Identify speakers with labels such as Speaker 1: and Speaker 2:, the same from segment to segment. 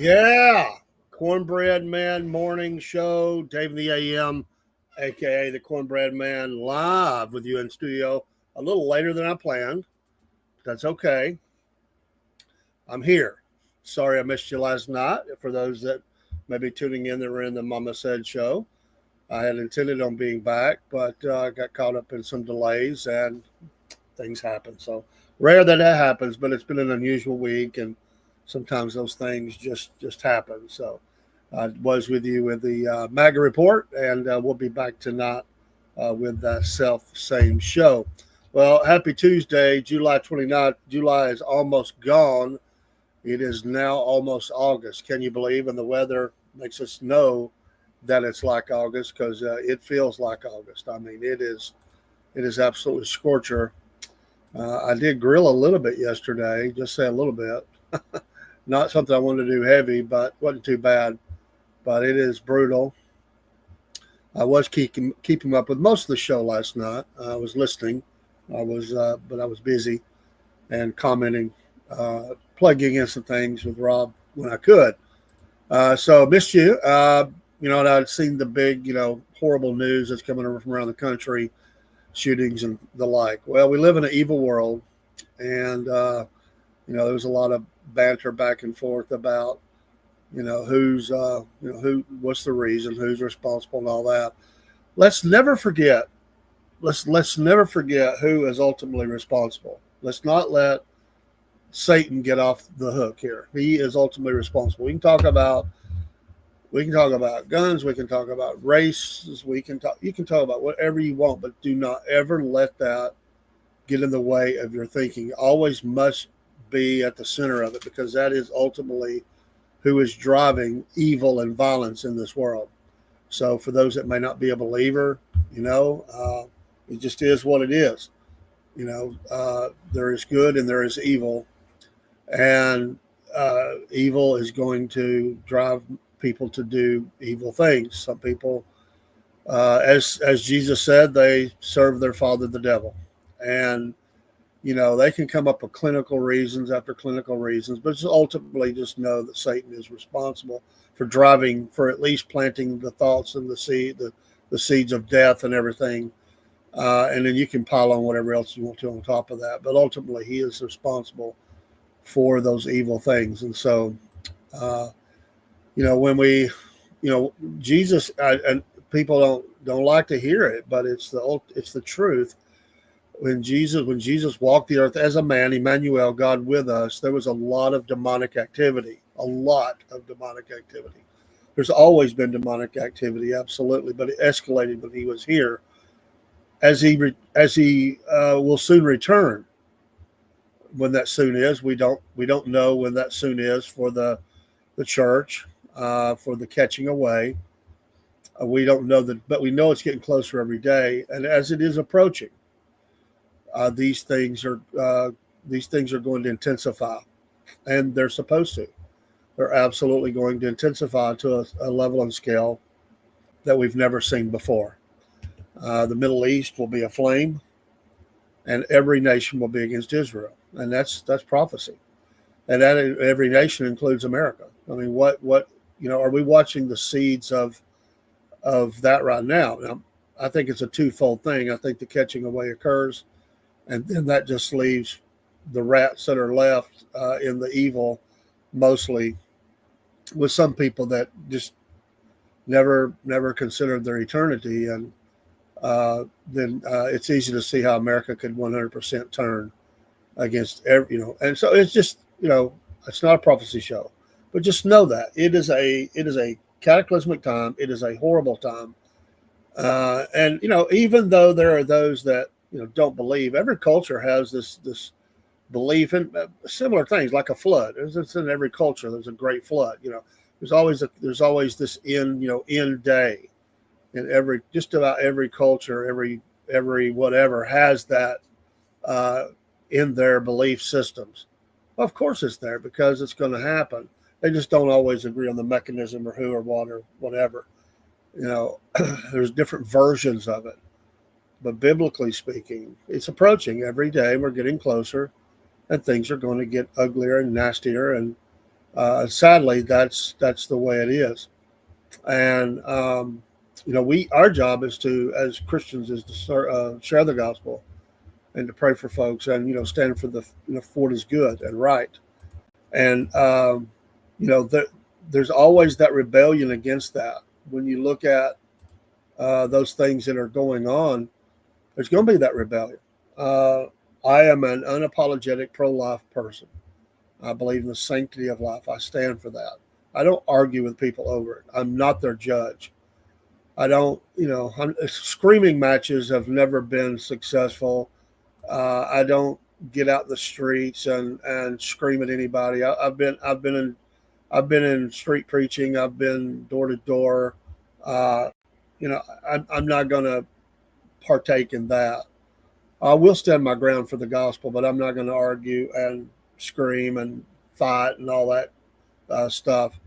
Speaker 1: Yeah, Cornbread Man morning show, Dave in the AM, aka the Cornbread Man, live with you in studio. A little later than I planned. That's okay. I'm here. Sorry I missed you last night. For those that may be tuning in that were in the Mama Said show, I had intended on being back, but I got caught up in some delays and things happen. So rare that that happens, but it's been an unusual week, and sometimes those things just happen. So I was with you with the MAGA report, and we'll be back tonight with that self same show. Well, happy Tuesday, July 29th. July is almost gone. It is now almost August. Can you believe? And the weather makes us know that it's like August because it feels like August. I mean, it is absolutely scorcher. I did grill a little bit yesterday, just say a little bit. Not something I wanted to do heavy, but wasn't too bad. But it is brutal. I was keeping up with most of the show last night. I was listening. But I was busy and commenting, plugging in some things with Rob when I could. So missed you. And I'd seen the big, horrible news that's coming over from around the country, shootings and the like. Well, we live in an evil world, and there was a lot of banter back and forth about who's what's the reason, who's responsible, and all that. Let's never forget. Let's never forget who is ultimately responsible. Let's not let Satan get off the hook here. He is ultimately responsible. We can talk about guns, we can talk about race, you can talk about whatever you want, but do not ever let that get in the way of your thinking. Always must be at the center of it, because that is ultimately who is driving evil and violence in this world. So for those that may not be a believer, it just is what it is. There is good and there is evil, and evil is going to drive people to do evil things. Some people, as Jesus said, they serve their father, the devil, and they can come up with clinical reasons after clinical reasons, but ultimately just know that Satan is responsible for at least planting the thoughts and the seeds of death and everything. And then you can pile on whatever else you want to on top of that. But ultimately, he is responsible for those evil things. And so, when Jesus, and people don't like to hear it, but it's the truth. When Jesus walked the earth as a man, Emmanuel, God with us, there was a lot of demonic activity. A lot of demonic activity. There's always been demonic activity, absolutely, but it escalated when he was here. As he will soon return. When that soon is, we don't know when that soon is for the church, for the catching away. We don't know that, but we know it's getting closer every day, and as it is approaching, these things are going to intensify, and they're supposed to. They're absolutely going to intensify to a level and scale that we've never seen before. The Middle East will be aflame, and every nation will be against Israel, and that's prophecy. And that every nation includes America. I mean, what are we watching the seeds of that right now? Now, I think it's a twofold thing. I think the catching away occurs, and then that just leaves the rats that are left in the evil, mostly with some people that just never considered their eternity, and then it's easy to see how America could 100% turn against and so it's just it's not a prophecy show, but just know that it is a cataclysmic time. It is a horrible time, and even though there are those that don't believe, every culture has this belief in similar things, like a flood. It's in every culture. There's a great flood. There's always this end day. In just about every culture, every whatever has that in their belief systems. Well, of course it's there because it's going to happen. They just don't always agree on the mechanism or who or what or whatever. There's different versions of it. But biblically speaking, it's approaching every day. We're getting closer, and things are going to get uglier and nastier. And Sadly, that's the way it is. And our job is to, as Christians, is to share the gospel and to pray for folks, and stand for for what is good and right. And you know, there, there's always that rebellion against that. When you look at those things that are going on, there's going to be that rebellion. Uh, I am an unapologetic pro-life person. I believe in the sanctity of life. I stand for that. I don't argue with people over it. I'm not their judge. I don't, screaming matches have never been successful. I don't get out in the streets and scream at anybody. I've been in street preaching. I've been door to door. Uh, I'm not going to partake in that. I will stand my ground for the gospel, but I'm not going to argue and scream and fight and all that stuff.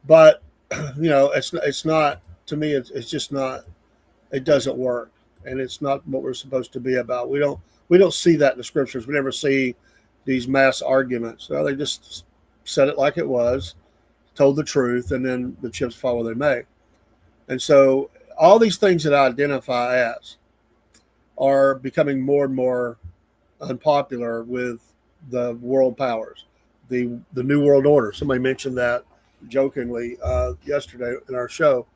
Speaker 1: But it's not, to me. It's just not. It doesn't work, and it's not what we're supposed to be about. We don't see that in the scriptures. We never see these mass arguments. Well, they just said it like it was, told the truth, and then the chips fall where they may. And so all these things that I identify as are becoming more and more unpopular with the world powers, the New World Order. Somebody mentioned that jokingly yesterday in our show,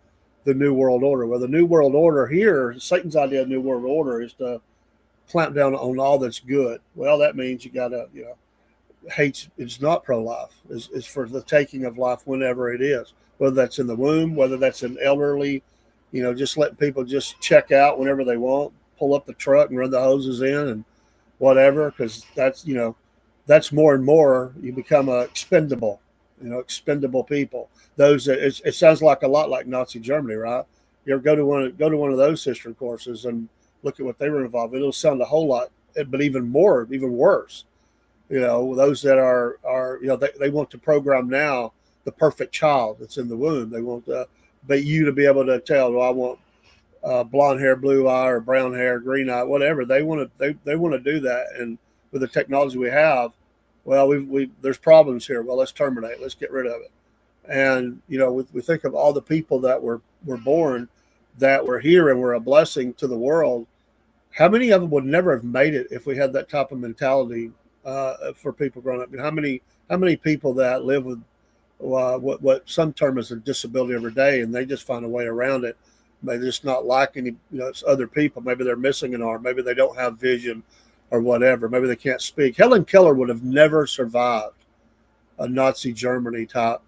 Speaker 1: the New World Order. Well, the New World Order here, Satan's idea of New World Order is to clamp down on all that's good. Well, that means you got to, hate is not pro-life. Is for the taking of life whenever it is, whether that's in the womb, whether that's an elderly, just letting people just check out whenever they want, pull up the truck and run the hoses in and whatever, because that's more and more you become a expendable people. Those that it sounds like a lot like Nazi Germany, right? You ever go to one of those history courses and look at what they were involved in? It'll sound a whole lot, but even worse. Those that are they want to program now the perfect child that's in the womb. They want you to be able to tell, well, I want blonde hair, blue eye, or brown hair, green eye, whatever. They want to do that, and with the technology we have, well, we there's problems here. Well, let's terminate. Let's get rid of it. And we think of all the people that were born, that were here and were a blessing to the world. How many of them would never have made it if we had that type of mentality for people growing up? And how many people that live with what some term as a disability every day, and they just find a way around it. They just not like any other people. Maybe they're missing an arm. Maybe they don't have vision, or whatever. Maybe they can't speak. Helen Keller would have never survived a Nazi Germany type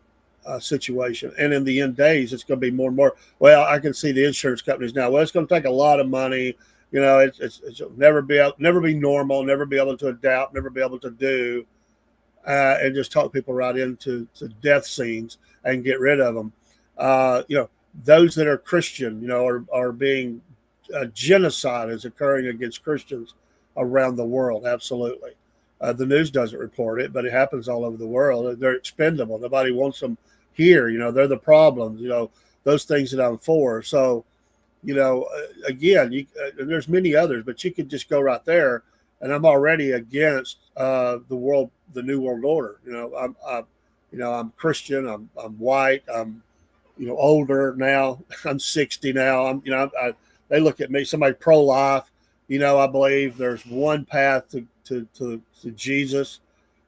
Speaker 1: situation. And in the end days, it's going to be more and more. Well, I can see the insurance companies now. Well, it's going to take a lot of money. It's never be normal, never be able to adapt, never be able to do, and just talk people right into death scenes and get rid of them. Those that are Christian, are being genocide is occurring against Christians around the world. Absolutely. The news doesn't report it, but it happens all over the world. They're expendable. Nobody wants them here. They're the problems, those things that I'm for. So, again, there's many others, but you could just go right there. And I'm already against the New World Order. I'm Christian. I'm white. I'm older now. I'm 60 now. They look at me, somebody pro-life. I believe there's one path to Jesus,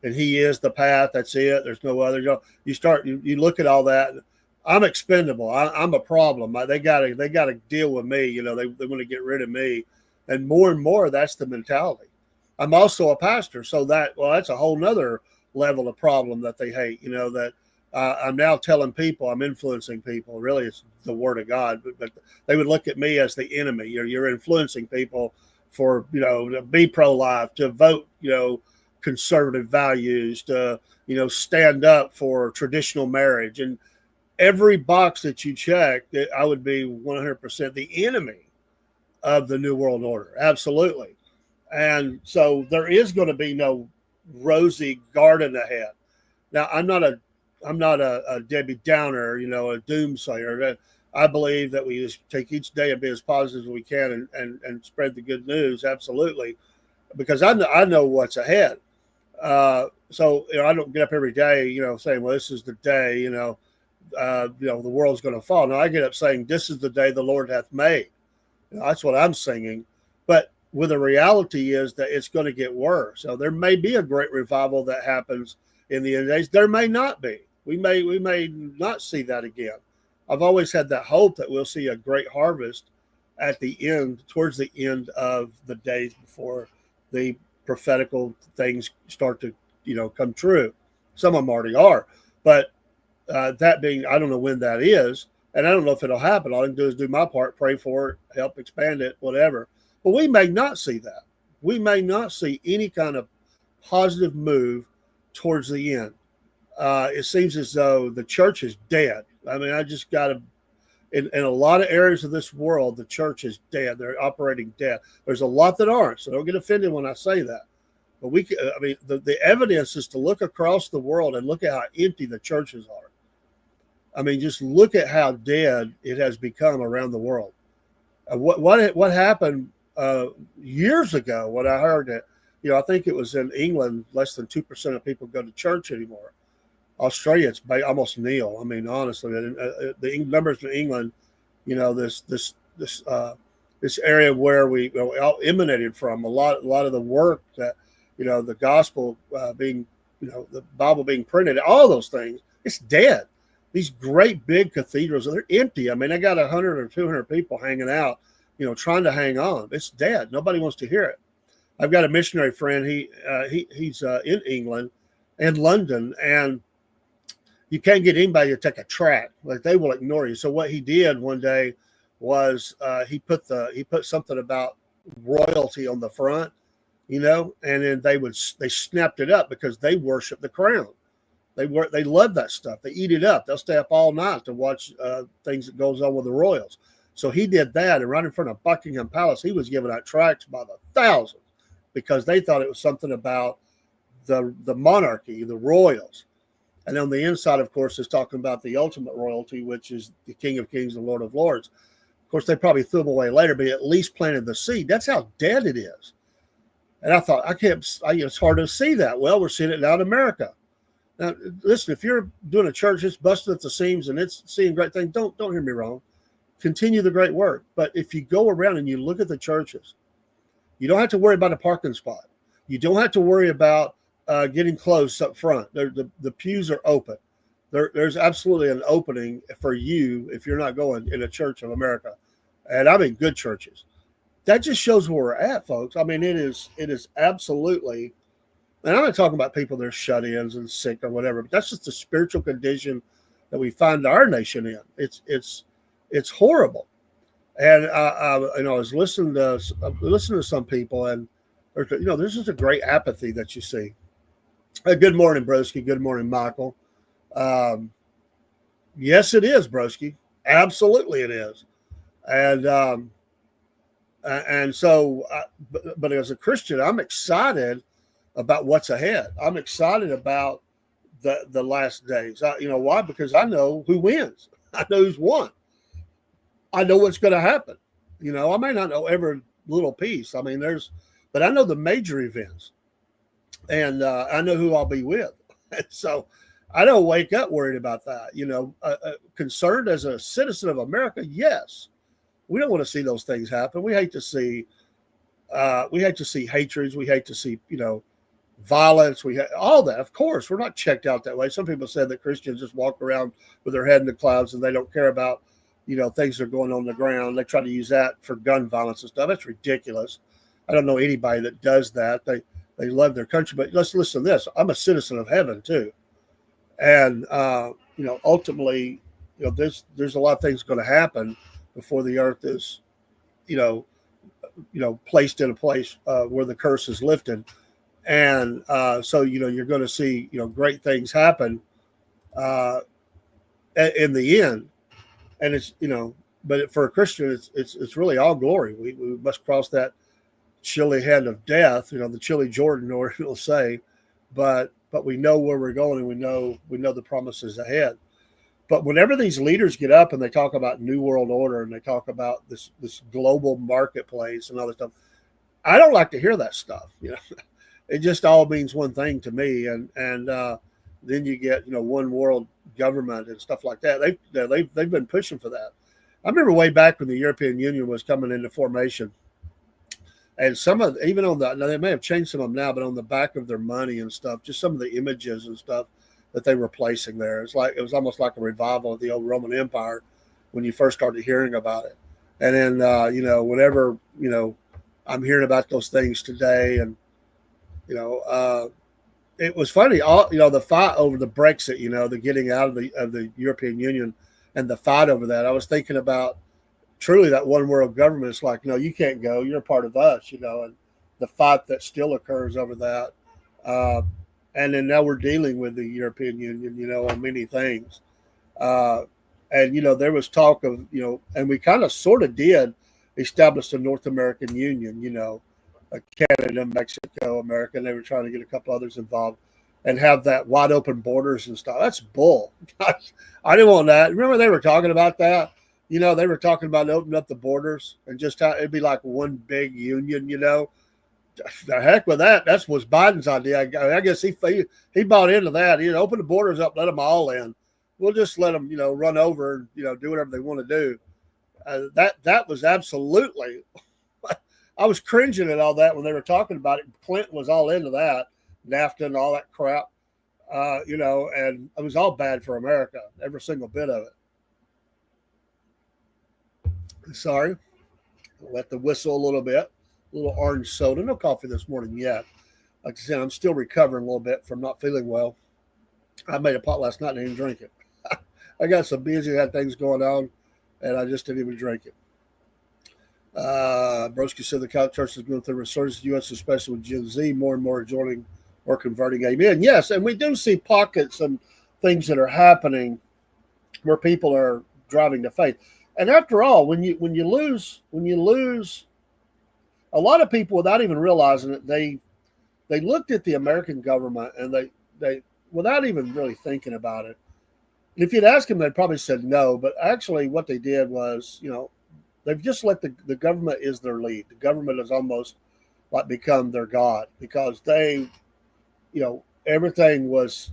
Speaker 1: and He is the path. That's it. There's no other. You look at all that. I'm expendable. I'm a problem. They gotta deal with me. They want to get rid of me, and more that's the mentality. I'm also a pastor, so that's a whole nother level of problem that they hate. That I'm now telling people, I'm influencing people. Really, it's the Word of God, but they would look at me as the enemy. You're influencing people for to be pro-life, to vote conservative values, to stand up for traditional marriage, and every box that you check, I would be 100% the enemy of the New World Order. Absolutely. And so there is going to be no rosy garden ahead. Now, I'm not a Debbie Downer, a doomsayer. I believe that we just take each day and be as positive as we can and spread the good news. Absolutely. Because I know what's ahead. So I don't get up every day, saying, "Well, this is the day," the world's going to fall. No, I get up saying, "This is the day the Lord hath made." That's what I'm singing. But with the reality is that it's going to get worse. So there may be a great revival that happens in the end days. There may not be. We may not see that again. I've always had that hope that we'll see a great harvest at the end, towards the end of the days before the prophetical things start to, come true. Some of them already are, but that being, I don't know when that is, and I don't know if it'll happen. All I can do is do my part, pray for it, help expand it, whatever. But we may not see that. We may not see any kind of positive move towards the end. It seems as though the church is dead. I mean, I just got to, in a lot of areas of this world, the church is dead. They're operating dead. There's a lot that aren't, so don't get offended when I say that. But the evidence is to look across the world and look at how empty the churches are. I mean, just look at how dead it has become around the world. What happened years ago when I heard that, I think it was in England, less than 2% of people go to church anymore. Australia, it's almost nil. I mean, honestly, the numbers in England, this area where we all emanated from, a lot of the work that, the gospel being, the Bible being printed, all those things, it's dead. These great big cathedrals, they're empty. I mean, I got 100 or 200 people hanging out, trying to hang on. It's dead. Nobody wants to hear it. I've got a missionary friend. He's in England and London, and you can't get anybody to take a tract. Like, they will ignore you. So what he did one day was he put something about royalty on the front, and then they snapped it up because they worship the crown. They love that stuff. They eat it up. They'll stay up all night to watch things that goes on with the royals. So he did that, and right in front of Buckingham Palace, he was giving out tracts by the thousands because they thought it was something about the monarchy, the royals. And on the inside, of course, is talking about the ultimate royalty, which is the King of Kings and Lord of Lords. Of course, they probably threw them away later, but at least planted the seed. That's how dead it is. And I thought, it's hard to see that. Well, we're seeing it now in America. Now, listen, if you're doing a church that's busted at the seams and it's seeing great things, don't hear me wrong. Continue the great work. But if you go around and you look at the churches, you don't have to worry about a parking spot. You don't have to worry about getting close up front. The pews are open. There's absolutely an opening for you if you're not going in a church of America. And I mean good churches. That just shows where we're at, folks. I mean, it is absolutely, and I'm not talking about people that are shut-ins and sick or whatever, but that's just the spiritual condition that we find our nation in. It's horrible. And I was listening to some people, and there's just a great apathy that you see. Good morning, Broski. Good morning, Michael. Yes, it is, Broski. Absolutely, it is. And so, but as a Christian, I'm excited about what's ahead. I'm excited about the last days. Why? Because I know who wins. I know who's won. I know what's going to happen. I may not know every little piece. I mean, but I know the major events, and I know who I'll be with. And so I don't wake up worried about that. Concerned as a citizen of America, yes. We don't want to see those things happen. We hate to see hatreds. We hate to see, violence. All that. Of course, we're not checked out that way. Some people said that Christians just walk around with their head in the clouds and they don't care about, things that are going on the ground. They try to use that for gun violence and stuff. That's ridiculous. I don't know anybody that does that. They love their country, but let's listen to this. I'm a citizen of heaven too. And, ultimately, there's a lot of things going to happen before the earth is, placed in a place where the curse is lifted. And so, you're going to see, great things happen in the end. And it's, but for a Christian, it's really all glory. We must cross that chilly hand of death, the chilly Jordan, or it'll say, but we know where we're going, and we know the promises ahead. But whenever these leaders get up and they talk about New World Order and they talk about this global marketplace and all this stuff, I don't like to hear that stuff. it just all means one thing to me. And then you get, one world government and stuff like that. They've been pushing for that. I remember way back when the European Union was coming into formation, and some of, even on the, now they may have changed some of them now, but on the back of their money and stuff, just some of the images and stuff that they were placing there. It was almost like a revival of the old Roman Empire when you first started hearing about it. And then, whenever, I'm hearing about those things today, and, it was funny, the fight over the Brexit, the getting out of the European Union and the fight over that. I was thinking about truly that one world government. It's like, no, you can't go. You're a part of us, and the fight that still occurs over that. And then now we're dealing with the European Union, on many things. And, there was talk of, and we kind of sort of did establish the North American Union, Canada, Mexico, America, and they were trying to get a couple others involved and have that wide open borders and stuff. That's bull. I didn't want that. Remember they were talking about that? They were talking about opening up the borders and just how it'd be like one big union, The heck with that. That was Biden's idea. I guess he bought into that. Open the borders up, let them all in. We'll just let them, run over and, do whatever they want to do. That was absolutely, I was cringing at all that when they were talking about it. Clinton was all into that, NAFTA and all that crap, and it was all bad for America, every single bit of it. Sorry, I'll let the whistle a little bit. A little orange soda, no coffee this morning yet. Like I said, I'm still recovering a little bit from not feeling well. I made a pot last night and didn't drink it. I got so busy, had things going on, and I just didn't even drink it. Broski said the Catholic Church is going through a resurgence in the U.S., especially with Gen Z, more and more joining or converting. Amen. Yes, and we do see pockets and things that are happening where people are driving to faith. And after all, when you lose, a lot of people, without even realizing it, they looked at the American government and they without even really thinking about it. If you'd ask them, they'd probably said no. But actually, what they did was, they've just let the government is their lead. The government has almost like become their god because they, everything was,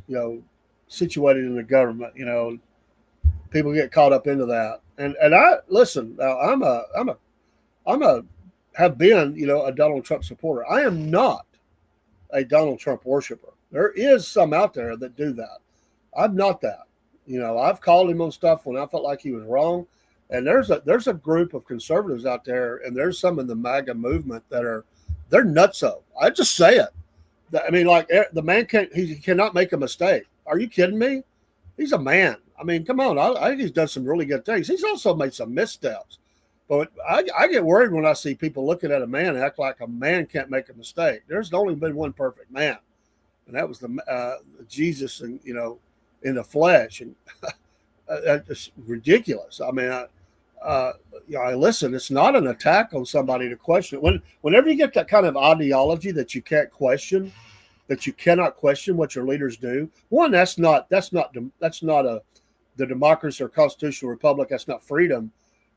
Speaker 1: situated in the government. People get caught up into that. And I listen. Now have been, a Donald Trump supporter. I am not a Donald Trump worshiper. There is some out there that do that. I'm not that. I've called him on stuff when I felt like he was wrong. And there's a group of conservatives out there, and there's some in the MAGA movement they're nutso. I just say it. I mean, like the man he cannot make a mistake. Are you kidding me? He's a man. I mean, come on. I think he's done some really good things. He's also made some missteps. But I get worried when I see people looking at a man and act like a man can't make a mistake. There's only been one perfect man, and that was the Jesus, and in the flesh, and it's ridiculous. I mean, I listen. It's not an attack on somebody to question it. Whenever you get that kind of ideology that you can't question, that you cannot question what your leaders do. One, that's not the democracy or constitutional republic. That's not freedom.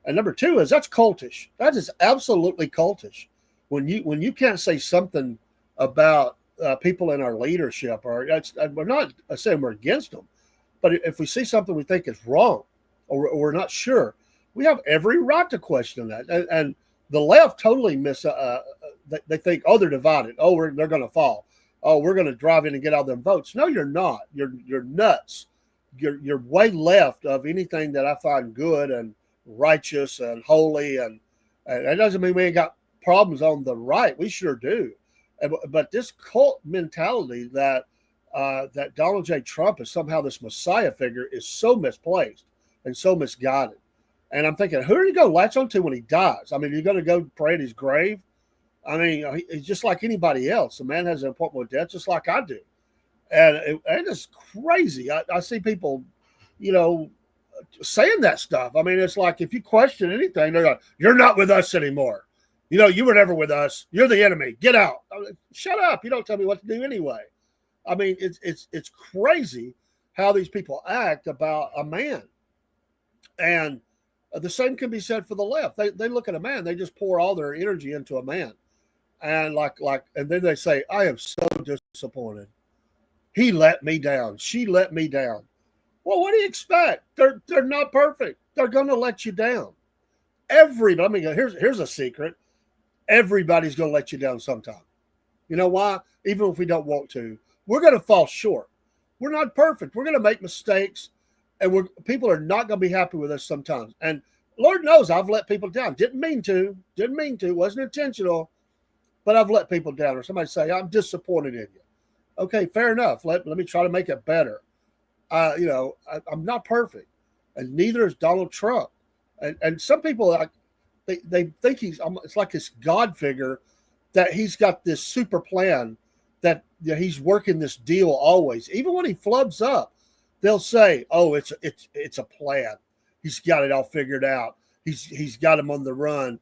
Speaker 1: And number two is that's cultish. That is absolutely cultish. When you can't say something about people in our leadership, or we're not saying we're against them, but if we see something we think is wrong, or we're not sure, we have every right to question that. And the left totally they think, oh, they're divided. Oh, they're going to fall. Oh, we're going to drive in and get all them votes. No, you're not. You're nuts. You're way left of anything that I find good and righteous and holy, and that doesn't mean we ain't got problems on the right. We sure do. But this cult mentality that Donald J. Trump is somehow this Messiah figure is so misplaced and so misguided. And I'm thinking, who are you going to latch on to when he dies? I mean, you're going to go pray at his grave? I mean, he's just like anybody else. The man has an appointment with death just like I do. And it is crazy. I see people, saying that stuff. I mean, it's like if you question anything, they're like, you're not with us anymore. You were never with us. You're the enemy. Get out. Shut up. You don't tell me what to do anyway. I mean, it's crazy how these people act about a man. And the same can be said for the left. They look at a man. They just pour all their energy into a man. And and then they say, I am so disappointed. He let me down. She let me down. Well, what do you expect? They're not perfect. They're going to let you down. Everybody. I mean, here's a secret. Everybody's going to let you down sometime. You know why? Even if we don't want to, we're going to fall short. We're not perfect. We're going to make mistakes, and people are not going to be happy with us sometimes. And Lord knows I've let people down. Didn't mean to. Wasn't intentional, but I've let people down. Or somebody say, I'm disappointed in you. Okay, fair enough. Let me try to make it better. I'm not perfect, and neither is Donald Trump. And some people, they think it's like this God figure that he's got this super plan that he's working this deal always. Even when he flubs up, they'll say, "Oh, it's a plan. He's got it all figured out. He's got him on the run."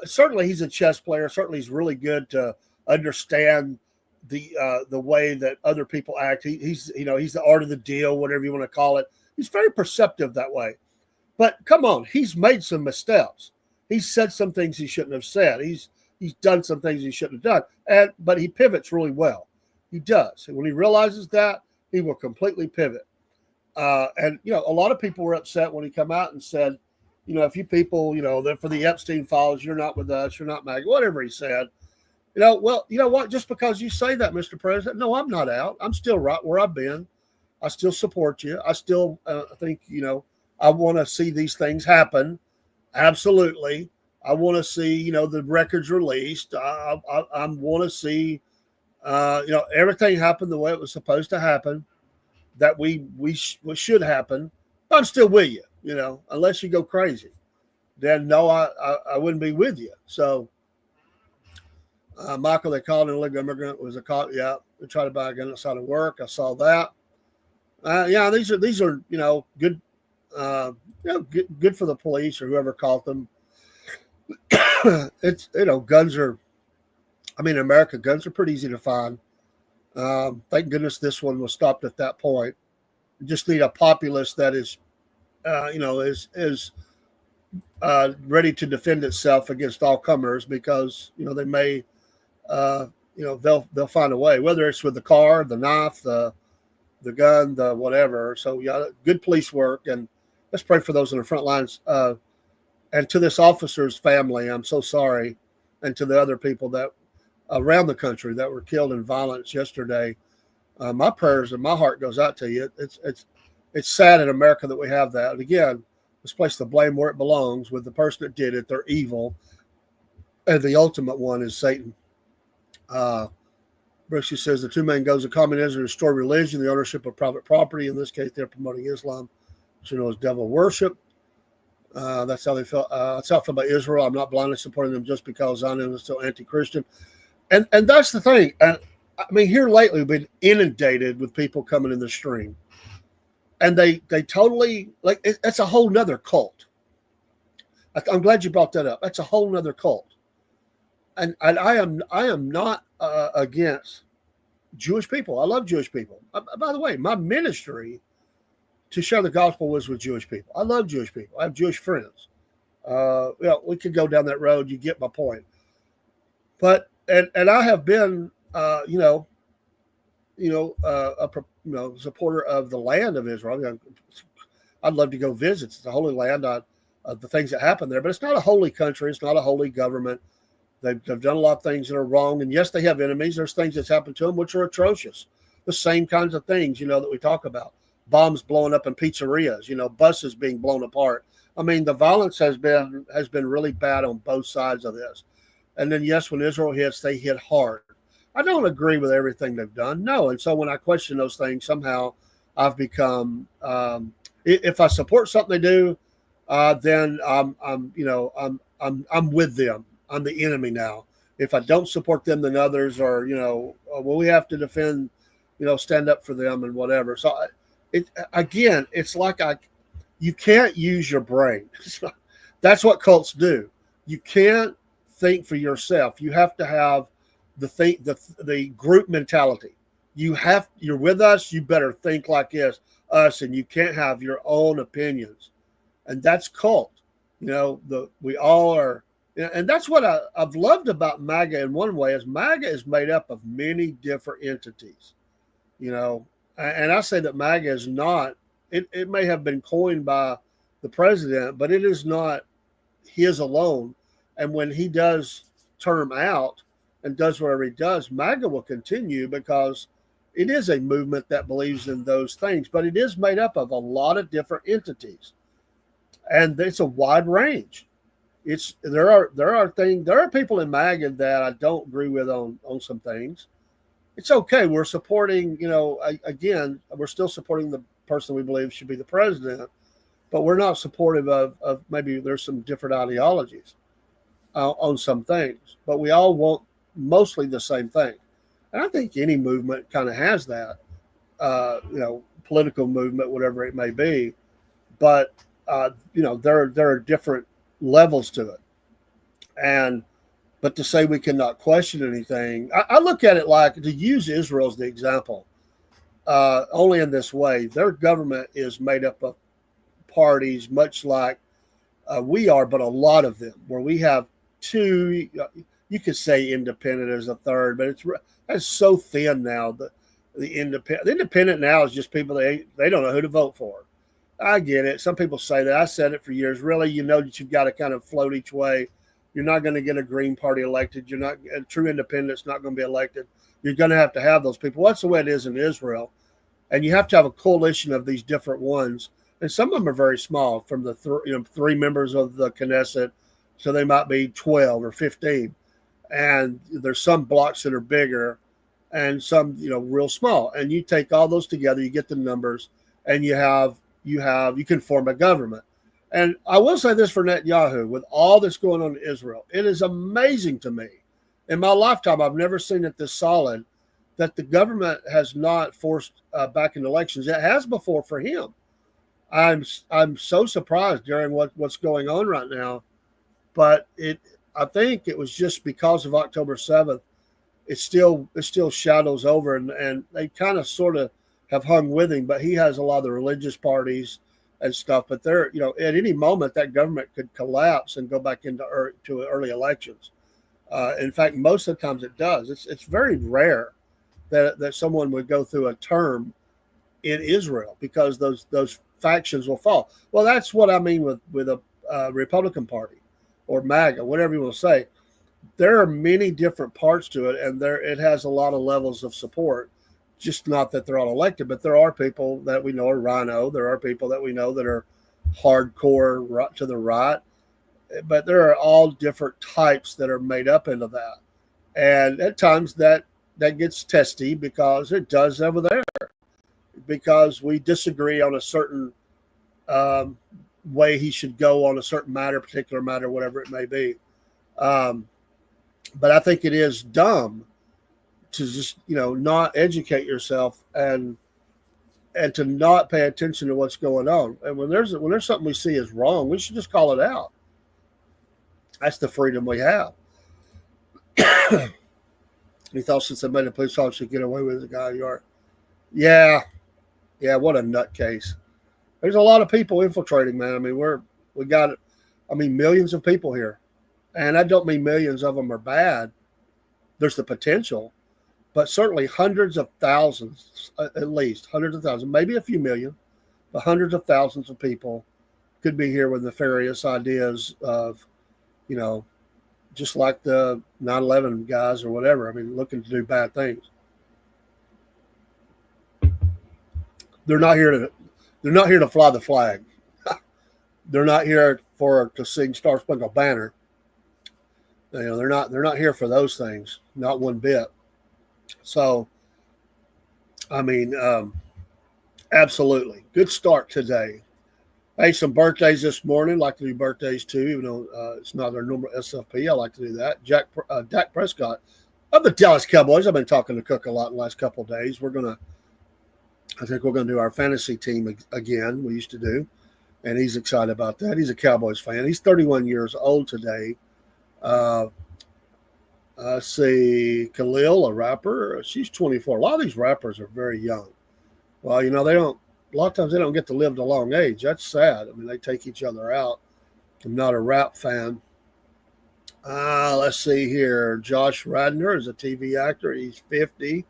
Speaker 1: Certainly he's a chess player. Certainly he's really good to understand the way that other people act. He's the art of the deal, whatever you want to call it. He's very perceptive that way. But come on, he's made some missteps. He's said some things he shouldn't have said. He's done some things he shouldn't have done. But he pivots really well. He does. And when he realizes that, he will completely pivot. A lot of people were upset when he came out and said, if you people, that for the Epstein files, you're not with us, you're not MAGA, whatever he said. Well, you know what? Just because you say that, Mr. President, no, I'm not out. I'm still right where I've been. I still support you. I still think, I want to see these things happen. Absolutely. I want to see, the records released. I want to see, everything happen the way it was supposed to happen, that we should happen. I'm still with you, unless you go crazy. Then no, I wouldn't be with you. So, Michael, they called an illegal immigrant, was a cop. Yeah, they tried to buy a gun outside of work. I saw that. These are good. Good for the police or whoever caught them. It's guns are. I mean, in America, guns are pretty easy to find. Thank goodness this one was stopped at that point. You just need a populace that is, is ready to defend itself against all comers, because they may. They'll find a way, whether it's with the car, the knife, the gun, the whatever. So yeah, good police work, and let's pray for those on the front lines. And to this officer's family, I'm so sorry, and to the other people that around the country that were killed in violence yesterday. My prayers and my heart goes out to you. It's sad in America that we have that. And again, let's place the blame where it belongs, with the person that did it. They're evil, and the ultimate one is Satan. Brooksy says the two main goals of communism: restore religion, the ownership of private property. In this case, they're promoting Islam, which as devil worship. That's how they feel. That's how I feel about Israel. I'm not blindly supporting them just because I know they're still anti-Christian. And that's the thing. And I mean, here lately we've been inundated with people coming in the stream, and they totally it's a whole nother cult. I'm glad you brought that up. That's a whole nother cult. And I am not against Jewish people. I love Jewish people. By the way, my ministry to share the gospel was with Jewish people. I love Jewish people. I have Jewish friends. We could go down that road. You get my point. But and I have been a supporter of the land of Israel. I'd love to go visit. It's the Holy Land. The things that happen there, but it's not a holy country. It's not a holy government. They've done a lot of things that are wrong. And yes, they have enemies. There's things that's happened to them which are atrocious. The same kinds of things, that we talk about. Bombs blowing up in pizzerias, buses being blown apart. I mean, the violence has been really bad on both sides of this. And then, yes, when Israel hits, they hit hard. I don't agree with everything they've done. No. And so when I question those things, somehow I've become, if I support something they do, then I'm with them. I'm the enemy now. If I don't support them, then others are, we have to defend, stand up for them and whatever. So it's like you can't use your brain. That's what cults do. You can't think for yourself. You have to have the group mentality. You're with us. You better think like us, and you can't have your own opinions. And that's cult. We all are And that's what I've loved about MAGA in one way is MAGA is made up of many different entities, you know. And I say that MAGA is not, it may have been coined by the president, but it is not his alone. And when he does term out and does whatever he does, MAGA will continue because it is a movement that believes in those things, but it is made up of a lot of different entities, and it's a wide range. It's there are people in MAGA that I don't agree with on some things. It's okay. We're supporting, again, we're still supporting the person we believe should be the president, but we're not supportive of maybe there's some different ideologies on some things, but we all want mostly the same thing. And I think any movement kind of has that, political movement, whatever it may be. But there are different levels to it, and but to say we cannot question anything, I look at it like, to use Israel as the example, only in this way. Their government is made up of parties, much like we are, but a lot of them, where we have two. You could say independent as a third, but it's so thin now. The independent now is just people they don't know who to vote for. I get it. Some people say that. I said it for years. Really, you know that you've got to kind of float each way. You're not going to get a Green Party elected. You're not a true independent's not going to be elected. You're going to have those people. That's the way it is in Israel, and you have to have a coalition of these different ones. And some of them are very small, from the three members of the Knesset, so they might be 12 or 15. And there's some blocks that are bigger, and some real small. And you take all those together, you get the numbers, and you can form a government. And I will say this for Netanyahu, with all that's going on in Israel, it is amazing to me. In my lifetime, I've never seen it this solid, that the government has not forced back in elections. It has before for him. I'm so surprised during what's going on right now, but I think it was just because of October 7th. It still shadows over, and they kind of sort of have hung with him, but he has a lot of the religious parties and stuff. But they're, at any moment that government could collapse and go back into early elections. In fact, most of the times it does. It's very rare that someone would go through a term in Israel because those factions will fall. Well, that's what I mean with a Republican Party or MAGA, whatever you want to say. There are many different parts to it, and it has a lot of levels of support. Just not that they're all elected, but there are people that we know are rhino. There are people that we know that are hardcore to the right, but there are all different types that are made up into that. And at times that gets testy because it does over there, because we disagree on a certain way he should go on a certain particular matter, whatever it may be. But I think it is dumb to just, not educate yourself and to not pay attention to what's going on. And when there's something we see is wrong, we should just call it out. That's the freedom we have. He thought since they made a police officer get away with the guy yard. Yeah, what a nutcase. There's a lot of people infiltrating, man. I mean, we got millions of people here. And I don't mean millions of them are bad. There's the potential, but certainly hundreds of thousands, at least hundreds of thousands, maybe a few million, but hundreds of thousands of people could be here with nefarious ideas of, just like the 9/11 guys or whatever. I mean, looking to do bad things. They're not here to fly the flag. They're not here to sing Star Spangled Banner. They're not here for those things, not one bit. So, absolutely. Good start today. Hey, some birthdays this morning. Like to do birthdays too, even though it's not our normal SFP. I like to do that. Dak Prescott of the Dallas Cowboys. I've been talking to Cook a lot in the last couple of days. I think we're going to do our fantasy team again. We used to do, and he's excited about that. He's a Cowboys fan. He's 31 years old today. See, Khalil, a rapper, she's 24. A lot of these rappers are very young. Well, a lot of times they don't get to live to a long age. That's sad. I mean, they take each other out. I'm not a rap fan. Let's see here. Josh Radnor is a TV actor. He's 50.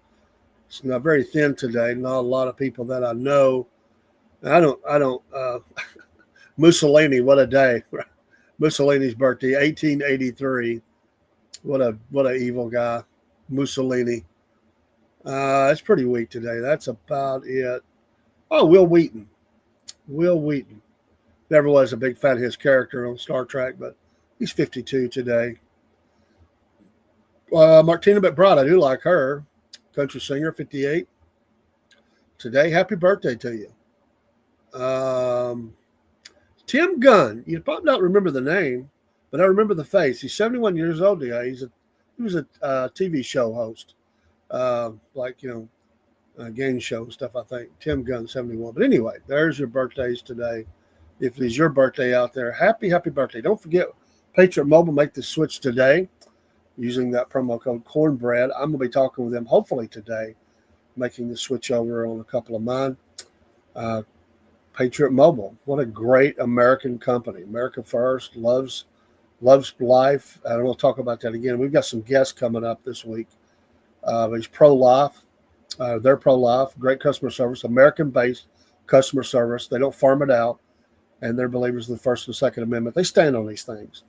Speaker 1: It's not very thin today. Not a lot of people that I know. I don't. Mussolini, what a day. Mussolini's birthday, 1883. What a evil guy. Mussolini. It's pretty weak today. That's about it. Oh, Will Wheaton. Will Wheaton. Never was a big fan of his character on Star Trek, but he's 52 today. Martina McBride, I do like her. Country singer, 58. Today, happy birthday to you. Tim Gunn, you probably don't remember the name, but I remember the face. He's 71 years old today. He was a TV show host, game show and stuff, I think. Tim Gunn, 71. But anyway, there's your birthdays today. If it is your birthday out there, happy birthday. Don't forget, Patriot Mobile, make the switch today using that promo code Cornbread. I'm going to be talking with them hopefully today, making the switch over on a couple of mine. Patriot Mobile, what a great American company. America first, loves life. I don't want to talk about that again. We've got some guests coming up this week. He's pro-life. They're pro-life. Great customer service. American-based customer service. They don't farm it out. And they're believers of the First and Second Amendment. They stand on these things.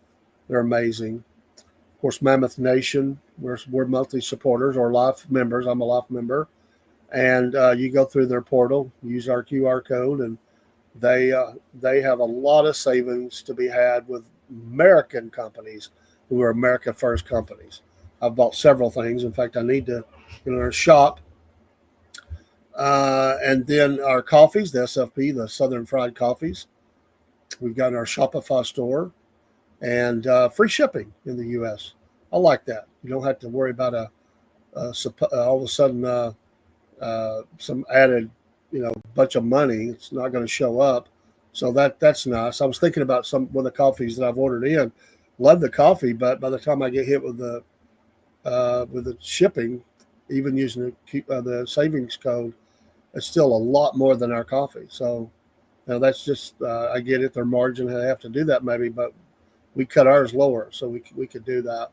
Speaker 1: They're amazing. Of course, Mammoth Nation, we're monthly supporters or life members. I'm a life member. And you go through their portal, use our QR code, and they have a lot of savings to be had with American companies who are America First companies. I've bought several things. In fact, I need to get in our shop. And then our coffees, the SFP, the Southern Fried Coffees. We've got our Shopify store and free shipping in the U.S. I like that. You don't have to worry about all of a sudden some added, bunch of money. It's not going to show up. So that's nice. I was thinking about one of the coffees that I've ordered in. Love the coffee, but by the time I get hit with the shipping, even using the savings code, it's still a lot more than our coffee. So that's just I get it. Their margin, I have to do that maybe, but we cut ours lower, so we could do that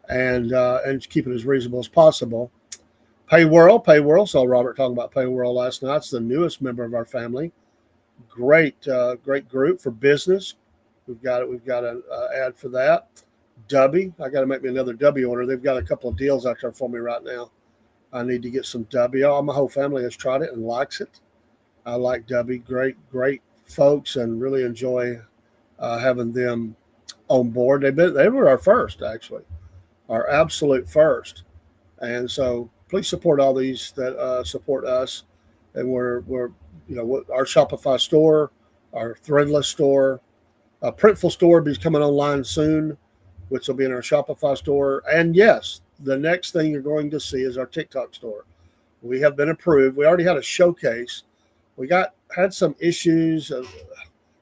Speaker 1: and keep it as reasonable as possible. Payworld. Saw Robert talking about Payworld last night. It's the newest member of our family. Great group for business. We've got an ad for that. Dubby. I got to make me another Dubby order. They've got a couple of deals out there for me right now. I need to get some Dubby. My whole family has tried it and likes it. I like Dubby. Great folks, and really enjoy having them on board. They were our first, actually, our absolute first, and so please support all these that support us. And we're our Shopify store, our Threadless store, Printful store will be coming online soon, which will be in our Shopify store. And yes, the next thing you're going to see is our TikTok store. We have been approved. We already had a showcase. We had some issues,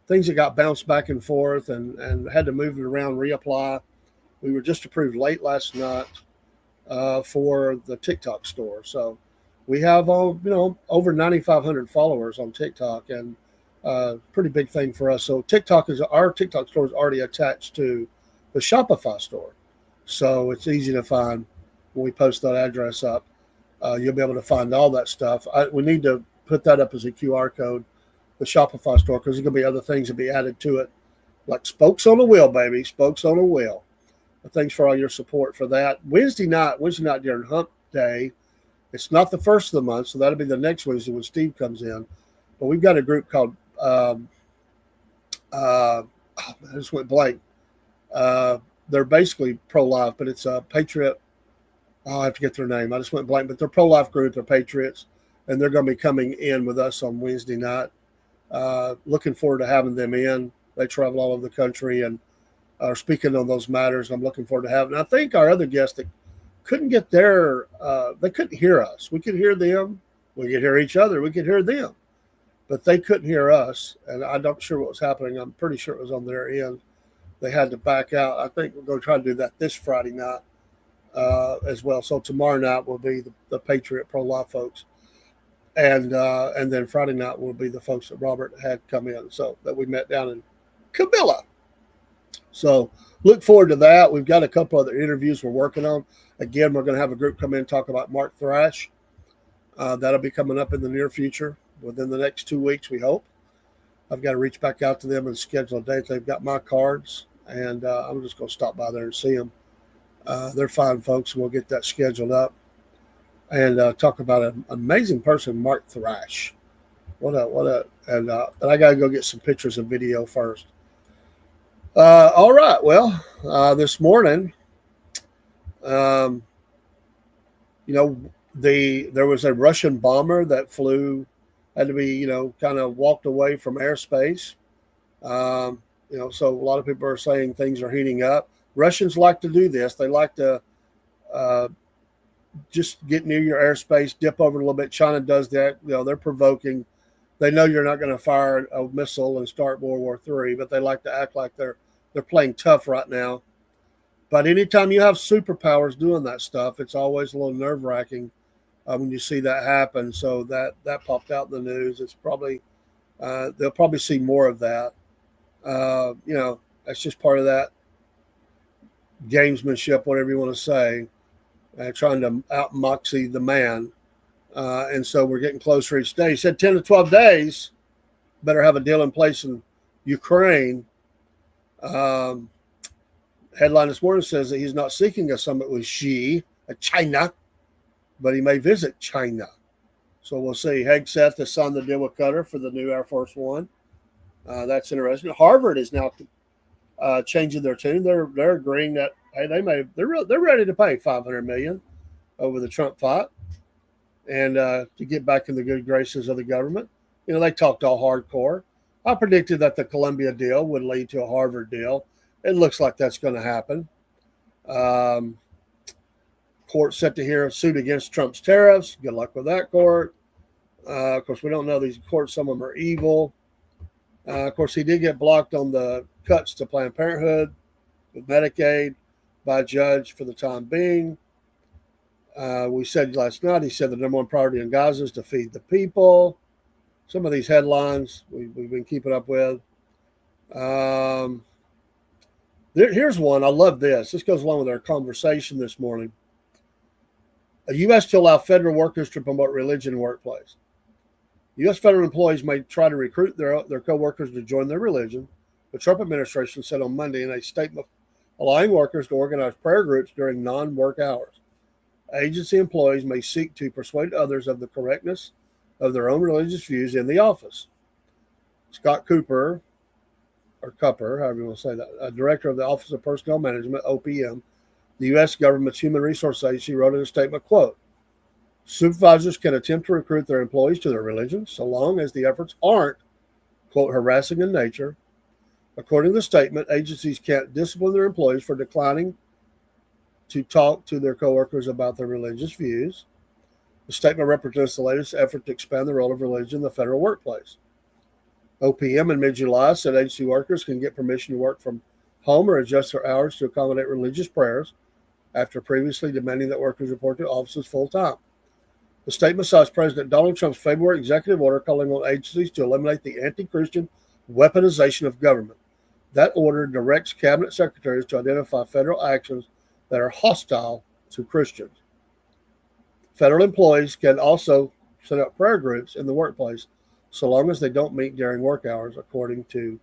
Speaker 1: things that got bounced back and forth, and had to move it around, reapply. We were just approved late last night for the TikTok store. So we have over 9,500 followers on TikTok, and pretty big thing for us. So our TikTok store is already attached to the Shopify store, so it's easy to find when we post that address up. You'll be able to find all that stuff. We need to put that up as a QR code, the Shopify store, because there's going to be other things that be added to it, like spokes on a wheel, baby, spokes on a wheel. Thanks for all your support for that. Wednesday night during Hump Day. It's not the first of the month, so that'll be the next Wednesday when Steve comes in. But we've got a group called I just went blank. They're basically pro-life, but it's a Patriot. I have to get their name. I just went blank, but they're pro-life group. They're Patriots, and they're going to be coming in with us on Wednesday night. Looking forward to having them in. They travel all over the country and are speaking on those matters. I'm looking forward to having. I think our other guests that couldn't get there, they couldn't hear us. We could hear them. We could hear each other. We could hear them, but they couldn't hear us. And I'm not sure what was happening. I'm pretty sure it was on their end. They had to back out. I think we're going to try to do that this Friday night as well. So tomorrow night will be the Patriot pro-life folks. And then Friday night will be the folks that Robert had come in. So that we met down in Cabela. So look forward to that. We've got a couple other interviews we're working on. Again, we're going to have a group come in and talk about Mark Thrash. That'll be coming up in the near future, within the next 2 weeks, we hope. I've got to reach back out to them and schedule a date. They've got my cards, and I'm just going to stop by there and see them. They're fine folks. We'll get that scheduled up and talk about an amazing person, Mark Thrash. And I got to go get some pictures and video first. All right. Well, this morning, there was a Russian bomber that had to be, kind of walked away from airspace. So a lot of people are saying things are heating up. Russians like to do this. They like to just get near your airspace, dip over a little bit. China does that. They're provoking. They know you're not going to fire a missile and start World War III, but they like to act like they're playing tough right now. But anytime you have superpowers doing that stuff, it's always a little nerve-wracking when you see that happen. So that popped out in the news. It's probably they'll probably see more of that. That's just part of that gamesmanship, whatever you want to say, trying to out-moxie the man. And so we're getting closer each day. He said 10 to 12 days, better have a deal in place in Ukraine. Headline this morning says that he's not seeking a summit with China, but he may visit China. So we'll see. Hegseth has signed the deal with Qatar for the new Air Force One. That's interesting. Harvard is now changing their tune. They're agreeing that they're ready to pay $500 million over the Trump fight and to get back in the good graces of the government. They talked all hardcore. I predicted that the Columbia deal would lead to a Harvard deal. It looks like that's going to happen. Court set to hear a suit against Trump's tariffs. Good luck with that court. Of course, we don't know these courts. Some of them are evil. Of course, he did get blocked on the cuts to Planned Parenthood with Medicaid by a judge for the time being. We said last night, he said the number one priority in Gaza is to feed the people. Some of these headlines we've been keeping up with. Here's one. I love this. This goes along with our conversation this morning. A U.S. to allow federal workers to promote religion in the workplace. U.S. federal employees may try to recruit their co-workers to join their religion. The Trump administration said on Monday in a statement allowing workers to organize prayer groups during non-work hours. Agency employees may seek to persuade others of the correctness of their own religious views in the office. Scott Cooper, or Cupper, however you want to say that, director of the Office of Personnel Management, OPM, the U.S. government's Human Resource Agency, wrote in a statement, quote, supervisors can attempt to recruit their employees to their religion so long as the efforts aren't, quote, harassing in nature. According to the statement, agencies can't discipline their employees for declining to talk to their coworkers about their religious views. The statement represents the latest effort to expand the role of religion in the federal workplace. OPM in mid-July said agency workers can get permission to work from home or adjust their hours to accommodate religious prayers after previously demanding that workers report to offices full-time. The statement cites President Donald Trump's February executive order calling on agencies to eliminate the anti-Christian weaponization of government. That order directs cabinet secretaries to identify federal actions that are hostile to Christians. Federal employees can also set up prayer groups in the workplace so long as they don't meet during work hours, according to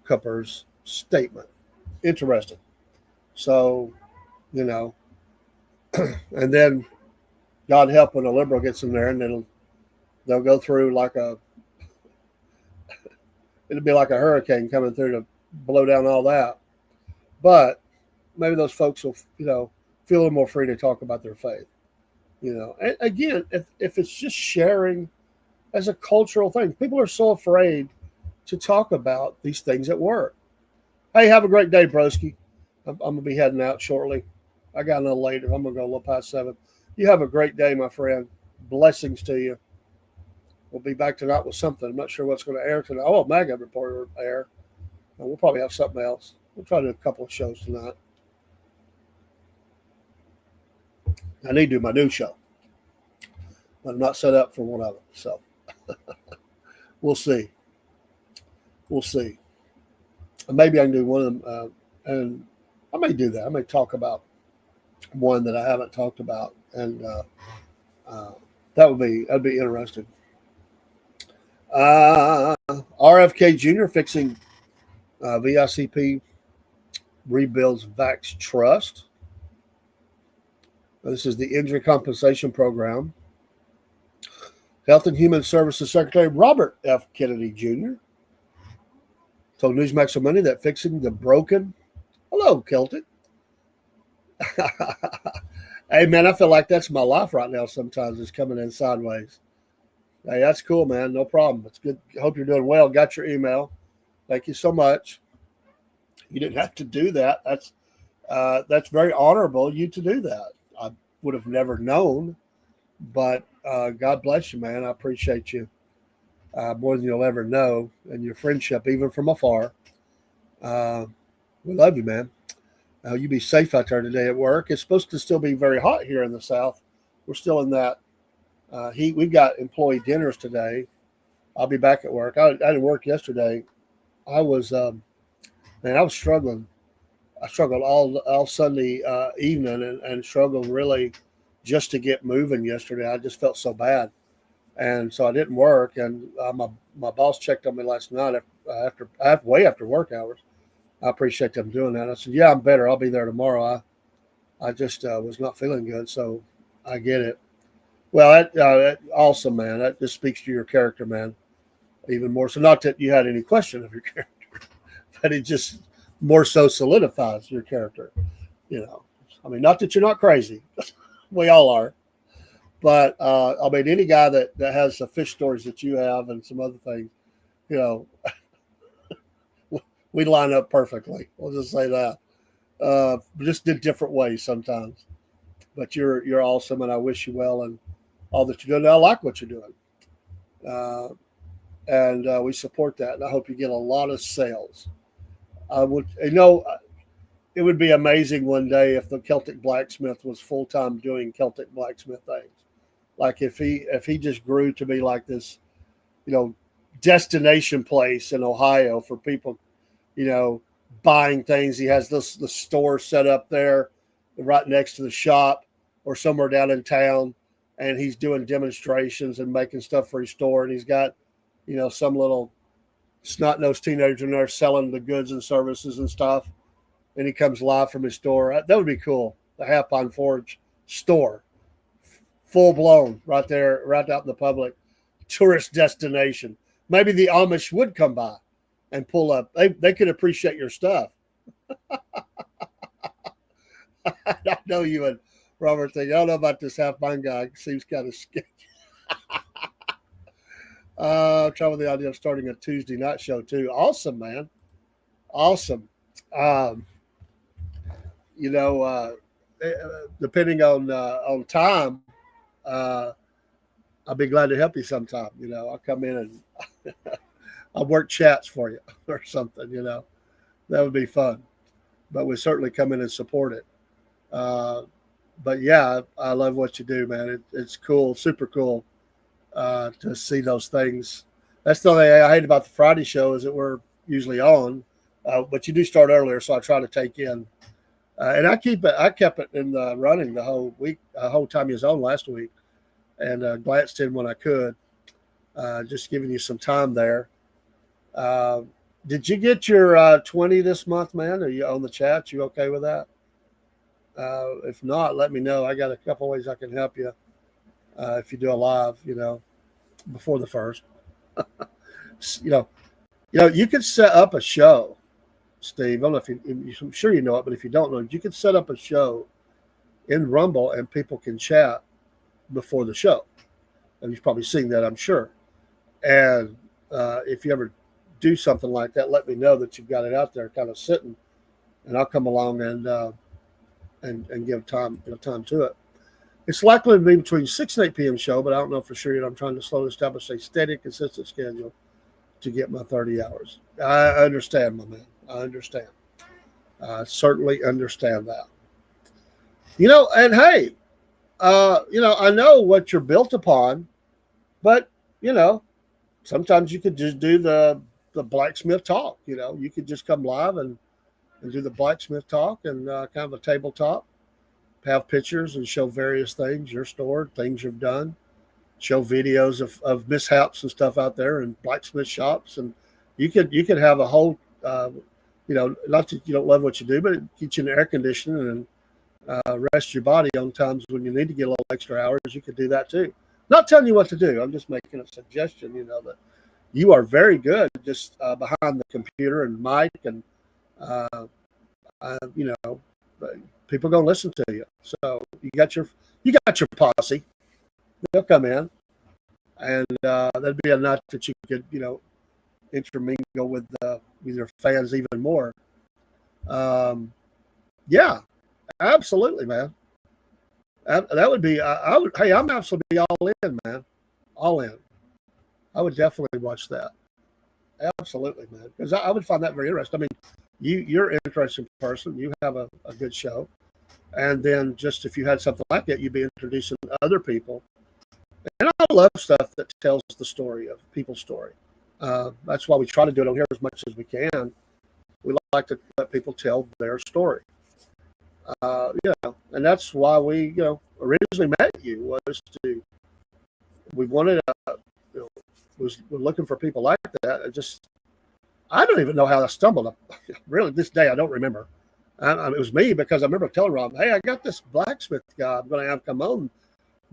Speaker 1: Cupper's statement. Interesting. So, and then God help when a liberal gets in there and they'll go through it'll be like a hurricane coming through to blow down all that. But maybe those folks will, feel a little more free to talk about their faith. And again, if it's just sharing as a cultural thing, people are so afraid to talk about these things at work. Hey, have a great day, broski. I'm going to be heading out shortly. I got a little later. I'm going to go a little past 7. You have a great day, my friend. Blessings to you. We'll be back tonight with something. I'm not sure what's going to air tonight. Oh, MAGA Reporter air. And we'll probably have something else. We'll try to do a couple of shows tonight. I need to do my new show. But I'm not set up for one of them. So we'll see. We'll see. Maybe I can do one of them, and I may do that. I may talk about one that I haven't talked about, and uh, that'd be interesting. RFK Jr. fixing VICP rebuilds Vax Trust. This is the Injury Compensation Program. Health and Human Services Secretary Robert F. Kennedy Jr. told Newsmax on Monday that fixing the broken. Hello, Celtic. Hey, man, I feel like that's my life right now sometimes, it's coming in sideways. Hey, that's cool, man. No problem. It's good. Hope you're doing well. Got your email. Thank you so much. You didn't have to do that. That's very honorable you to do that. I would have never known, but God bless you, man. I appreciate you more than you'll ever know, and your friendship, even from afar. We love you, man. You be safe out there today at work. It's supposed to still be very hot here in the South. We're still in that heat. We've got employee dinners today. I'll be back at work. I didn't work yesterday. I was, man, I was struggling. I struggled all Sunday evening and struggled really just to get moving yesterday. I just felt so bad. And so I didn't work. And my boss checked on me last night way after work hours. I appreciate them doing that. I said, yeah, I'm better. I'll be there tomorrow. I just was not feeling good, so I get it. Well, that awesome, man. That just speaks to your character, man, even more so. Not that you had any question of your character, but it just more so solidifies your character. You know, I mean, not that you're not crazy. We all are. But, I mean, any guy that has the fish stories that you have and some other things, you know, we line up perfectly. We'll just say that. Just in different ways sometimes. But you're awesome, and I wish you well and all that you're doing. I like what you're doing. And we support that. And I hope you get a lot of sales. I would, it would be amazing one day if the Celtic Blacksmith was full-time doing Celtic Blacksmith things. Like if he just grew to be like this, destination place in Ohio for people, buying things. He has the store set up there right next to the shop or somewhere down in town, and he's doing demonstrations and making stuff for his store. And he's got, some little snot-nosed teenager in there selling the goods and services and stuff. And he comes live from his store. That would be cool. The Half Pine Forge store, full blown, right there, right out in the public tourist destination. Maybe the Amish would come by and pull up. They could appreciate your stuff. I know you and Robert think, I don't know about this Half Pine guy. It seems kind of sketchy. Try with the idea of starting a Tuesday night show too. Awesome, man. Awesome. Depending on time, I'll be glad to help you sometime. I'll come in and I'll work chats for you or something, that would be fun. But we certainly come in and support it. But yeah, I love what you do, man. It's cool, super cool to see those things. That's the only thing I hate about the Friday show is that we're usually on, but you do start earlier, so I try to take in. And I kept it in the running the whole week, whole time you was on last week, and glanced in when I could. Just giving you some time there. Did you get your 20 this month, man? Are you on the chat? You okay with that? If not, let me know. I got a couple ways I can help you. If you do a live, before the first, you could set up a show, Steve. I don't know if I'm sure you know it, but if you don't know, you could set up a show in Rumble and people can chat before the show. And you've probably seen that, I'm sure. And if you ever do something like that, let me know that you've got it out there kind of sitting, and I'll come along and give time to it. It's likely to be between 6 and 8 p.m. show, but I don't know for sure yet. I'm trying to slowly establish a steady, consistent schedule to get my 30 hours. I understand, my man. I understand. I certainly understand that. And hey, I know what you're built upon, but, sometimes you could just do the the blacksmith talk. You could just come live and do the blacksmith talk and kind of a tabletop, have pictures and show various things, your store, things you've done, show videos of mishaps and stuff out there in blacksmith shops. And you could have a whole, not that you don't love what you do, but it keeps you in air conditioning and rest your body on times when you need to get a little extra hours. You could do that too. Not telling you what to do. I'm just making a suggestion, that you are very good just behind the computer and mic and, people gonna listen to you. So you got your posse. They'll come in, and that'd be enough that you could intermingle with your fans even more. Yeah, absolutely, man. That would be. I would. Hey, I'm absolutely all in, man. All in. I would definitely watch that. Absolutely, man. Because I would find that very interesting. I mean, you're an interesting person. You have a good show. And then just if you had something like that, you'd be introducing other people. And I love stuff that tells the story of people's story. That's why we try to do it on here as much as we can. We like to let people tell their story. And that's why we, originally met you we wanted, we're looking for people like that. I don't even know how I stumbled up. Really, this day, I don't remember. It was me because I remember telling Rob, hey, I got this blacksmith guy I'm going to have come on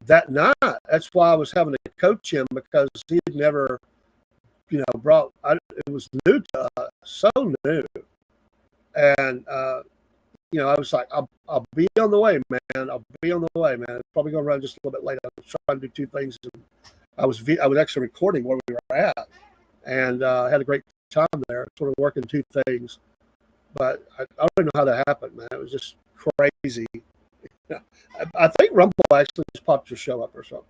Speaker 1: that night. That's why I was having to coach him because he had never, it was new to us, so new. And, I was like, I'll be on the way, man. I'll be on the way, man. It's probably going to run just a little bit late. I was trying to do two things. I was actually recording where we were at and had a great time there, sort of working two things. But I don't even know how that happened, man. It was just crazy. I think Rumble actually just popped your show up or something,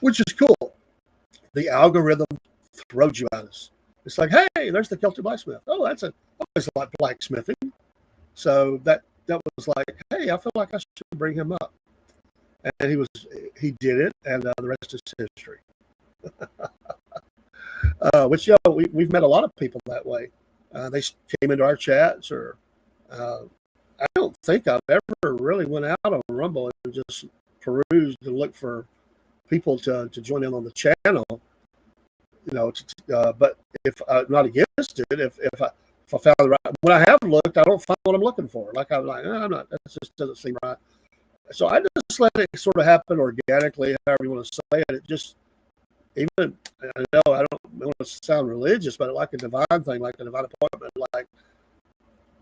Speaker 1: which is cool. The algorithm throws you at us. It's like, hey, there's the Celtic blacksmith. Oh, I always like blacksmithing. So that was like, hey, I feel like I should bring him up. And he did it, and the rest is history. Which, we've met a lot of people that way. They came into our chats, or I don't think I've ever really went out on Rumble and just perused to look for people to join in on the channel. But if I'm not against it, if I found the right, when I have looked, I don't find what I'm looking for. Like I'm like, I'm not. That just doesn't seem right. So I just let it sort of happen organically, however you want to say it. It just, even, I know I don't want to sound religious, but like a divine thing, like a divine appointment, like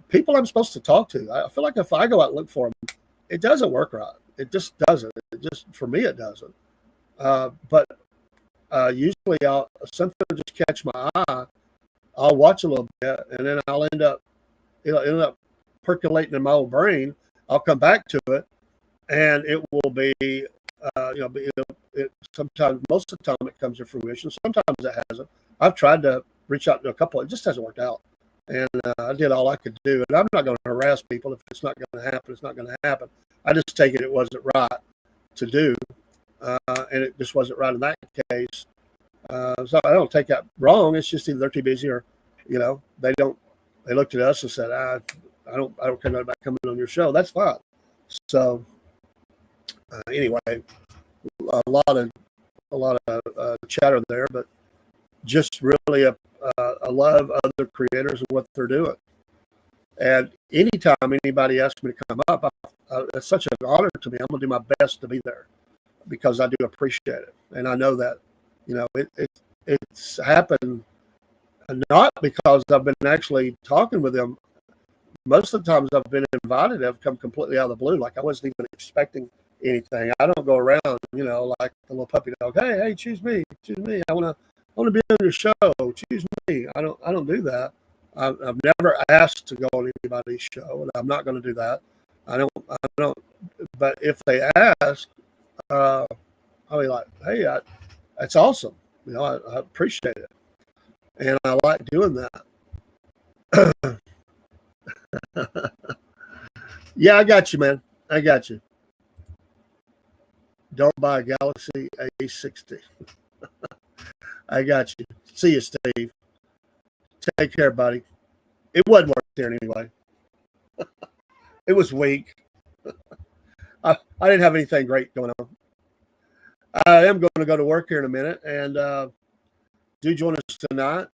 Speaker 1: people I'm supposed to talk to. I feel like if I go out and look for them, it doesn't work right. It just doesn't. For me, it doesn't. But usually something will just catch my eye. I'll watch a little bit, and then it'll end up percolating in my old brain. I'll come back to it, and it will be, sometimes, most of the time it comes to fruition. Sometimes it hasn't. I've tried to reach out to a couple. It just hasn't worked out. And I did all I could do. And I'm not going to harass people. If it's not going to happen, it's not going to happen. I just take it wasn't right to do. And it just wasn't right in that case. So I don't take that wrong. It's just either they're too busy or, they looked at us and said, I don't care about coming on your show. That's fine. So anyway, a lot of chatter there, but just really I love other creators and what they're doing. And anytime anybody asks me to come up, it's such an honor to me. I'm going to do my best to be there because I do appreciate it. And I know that, it's happened not because I've been actually talking with them. Most of the times I've been invited, I've come completely out of the blue. Like I wasn't even expecting anything. I don't go around, like the little puppy dog. Hey, choose me. I want to be on your show. Choose me. I don't do that. I've never asked to go on anybody's show, and I'm not going to do that. I don't. But if they ask, I'll be like, hey, that's awesome. I appreciate it, and I like doing that. Yeah, I got you, man. I got you. Don't buy a Galaxy A60. I got you. See you, Steve. Take care, buddy. It wasn't worth there anyway. It was weak. I didn't have anything great going on. I am going to go to work here in a minute, and do join us tonight.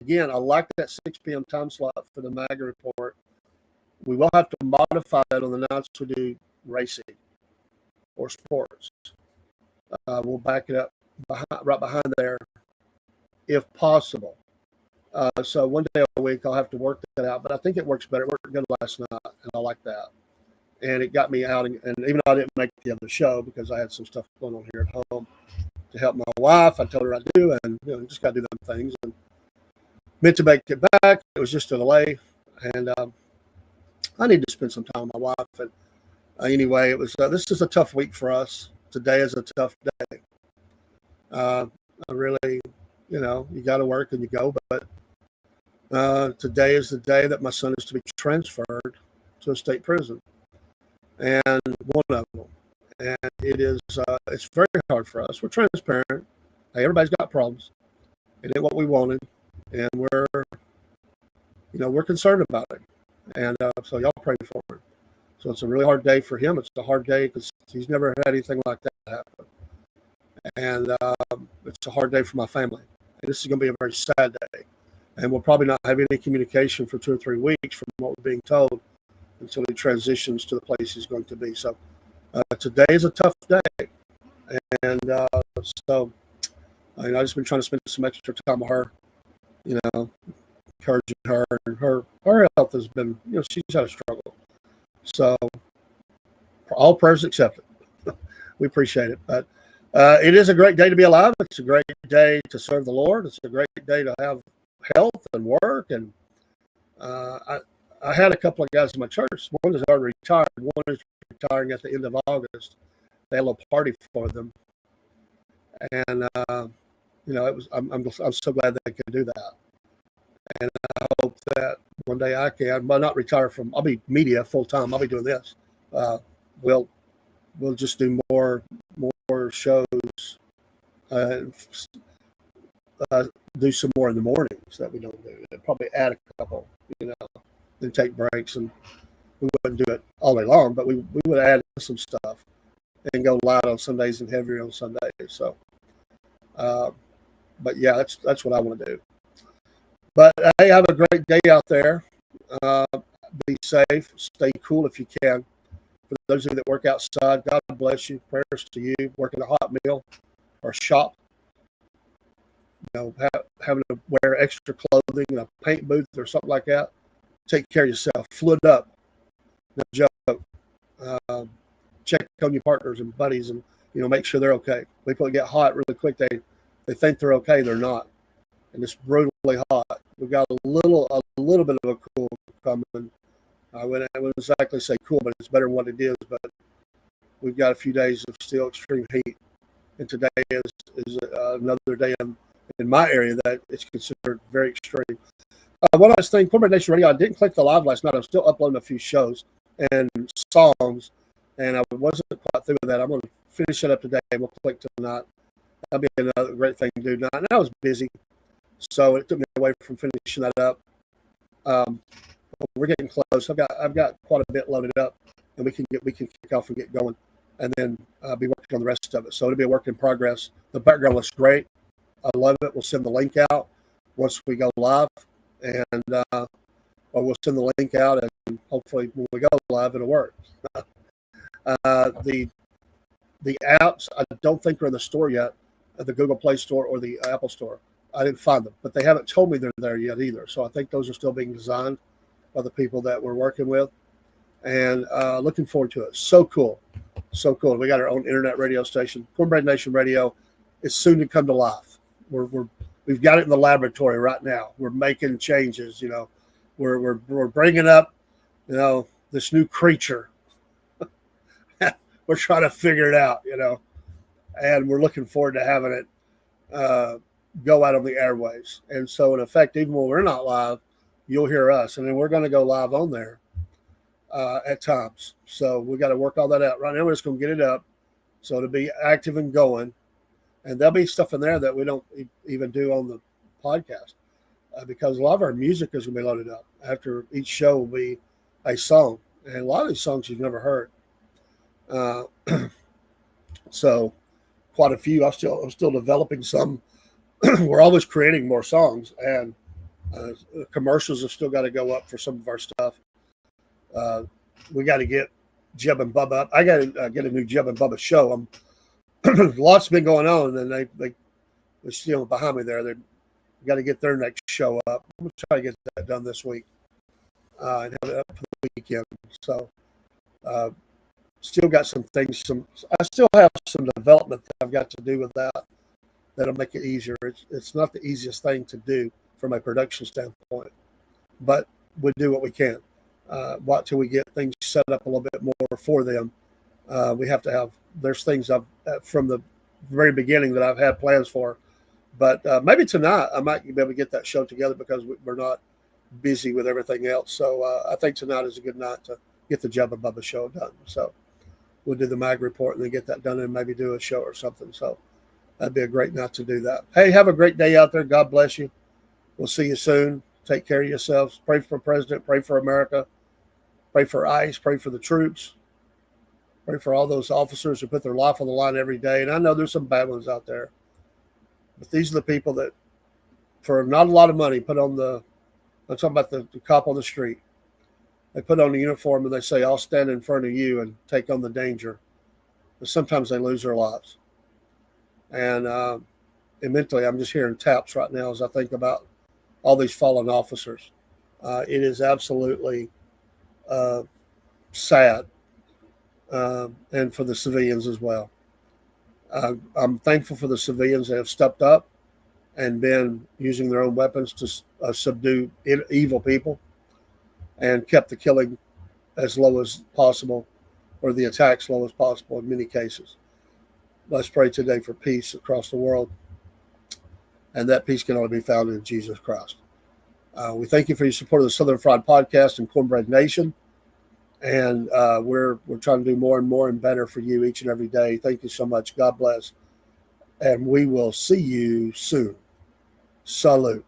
Speaker 1: Again, I like that 6 p.m. time slot for the MAGA report. We will have to modify that on the nights we do racing or sports. We'll back it up right behind there if possible. So one day a week I'll have to work that out, but I think it works better. It worked good last night, and I like that. And it got me out, and even though I didn't make the other show because I had some stuff going on here at home to help my wife, I told her I do, and just got to do them things. And meant to make it back. It was just a delay, and I need to spend some time with my wife. And anyway, it was. This is a tough week for us. Today is a tough day. I really, you got to work and you go, but today is the day that my son is to be transferred to a state prison, and one of them. And it is. It's very hard for us. We're transparent. Hey, everybody's got problems. It ain't what we wanted, and we're concerned about it. And so y'all pray for him. So it's a really hard day for him. It's a hard day because he's never had anything like that happen. And it's a hard day for my family. And this is going to be a very sad day. And we'll probably not have any communication for 2 or 3 weeks from what we're being told until he transitions to the place he's going to be. So today is a tough day. And so I've just been trying to spend some extra time with her, encouraging her. And her health has been, she's had a struggle. So all prayers accepted. We appreciate it. But it is a great day to be alive. It's a great day to serve the Lord. It's a great day to have health and work. And I had a couple of guys in my church. One is already retired. One is retiring at the end of August. They had a little party for them. And, it was. I'm so glad they could do that. And I hope that one day I can, but not retire from. I'll be media full time. I'll be doing this. We'll just do more shows. Do some more in the mornings that we don't do. Probably add a couple. Then take breaks, and we wouldn't do it all day long, but we would add some stuff and go light on Sundays and heavier on Sundays. So, but yeah, that's what I want to do. But hey, have a great day out there. Be safe. Stay cool if you can. For those of you that work outside, God bless you. Prayers to you. Working a hot meal or shop. Having to wear extra clothing in a paint booth or something like that. Take care of yourself. Flood up. No joke. Check on your partners and buddies, and make sure they're okay. People get hot really quick. They think they're okay. They're not, and it's brutally hot. We've got a little bit of a cool coming. I wouldn't exactly say cool, but it's better than what it is. But we've got a few days of still extreme heat, and today is another day in my area that it's considered very extreme. One last thing, Cornbread Nation Radio. I didn't click the live last night. I'm still uploading a few shows and songs, and I wasn't quite through with that. I'm going to finish it up today, and we'll click tonight. That'll be another great thing to do tonight. And I was busy, so it took me away from finishing that up. We're getting close. I've got quite a bit loaded up, and we can kick off and get going, and then be working on the rest of it. So it'll be a work in progress. The background looks great. I love it. We'll send the link out once we go live, and or we'll send the link out, and hopefully when we go live, it'll work. The apps I don't think are in the store yet, at the Google Play Store or the Apple Store. I didn't find them, but they haven't told me they're there yet either. So I think those are still being designed by the people that we're working with, and looking forward to it. So cool. We got our own internet radio station. Cornbread Nation Radio is soon to come to life. We've got it in the laboratory right now. We're making changes. We're bringing up this new creature. We're trying to figure it out, and we're looking forward to having it go out on the airwaves. And so, in effect, even when we're not live, you'll hear us, and then we're going to go live on there at times. So we got to work all that out. Right now, we're just going to get it up so it'll be active and going, and there'll be stuff in there that we don't even do on the podcast. because a lot of our music is going to be loaded up. After each show will be a song, and a lot of these songs you've never heard. So quite a few. I'm still developing some. We're always creating more songs, and commercials have still got to go up for some of our stuff. We got to get Jeb and Bubba up. I got to get a new Jeb and Bubba show. Lots been going on, and they're still behind me there. They got to get their next show up. I'm going to try to get that done this week and have it up for the weekend. So still got some things. I still have some development that I've got to do with that. That'll make it easier. It's not the easiest thing to do from a production standpoint, but we do what we can. Till we get things set up a little bit more for them. We have to have. There's things I've from the very beginning that I've had plans for, but maybe tonight I might be able to get that show together because we're not busy with everything else. So I think tonight is a good night to get the Jeb and Bubba show done. So we'll do the mag report and then get that done and maybe do a show or something. So that'd be a great night to do that. Hey, have a great day out there. God bless you. We'll see you soon. Take care of yourselves. Pray for the president. Pray for America. Pray for ICE. Pray for the troops. Pray for all those officers who put their life on the line every day. And I know there's some bad ones out there. But these are the people that, for not a lot of money, I'm talking about the cop on the street. They put on the uniform and they say, I'll stand in front of you and take on the danger. But sometimes they lose their lives. And mentally, I'm just hearing taps right now as I think about all these fallen officers. It is absolutely sad, and for the civilians as well. I'm thankful for the civilians that have stepped up and been using their own weapons to subdue evil people and kept the killing as low as possible, or the attacks low as possible in many cases. Let's pray today for peace across the world, and that peace can only be found in Jesus Christ. We thank you for your support of the Southern Fried Podcast and Cornbread Nation, and we're trying to do more and more and better for you each and every day. Thank you so much. God bless, and we will see you soon. Salute.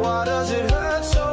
Speaker 2: Why does it hurt so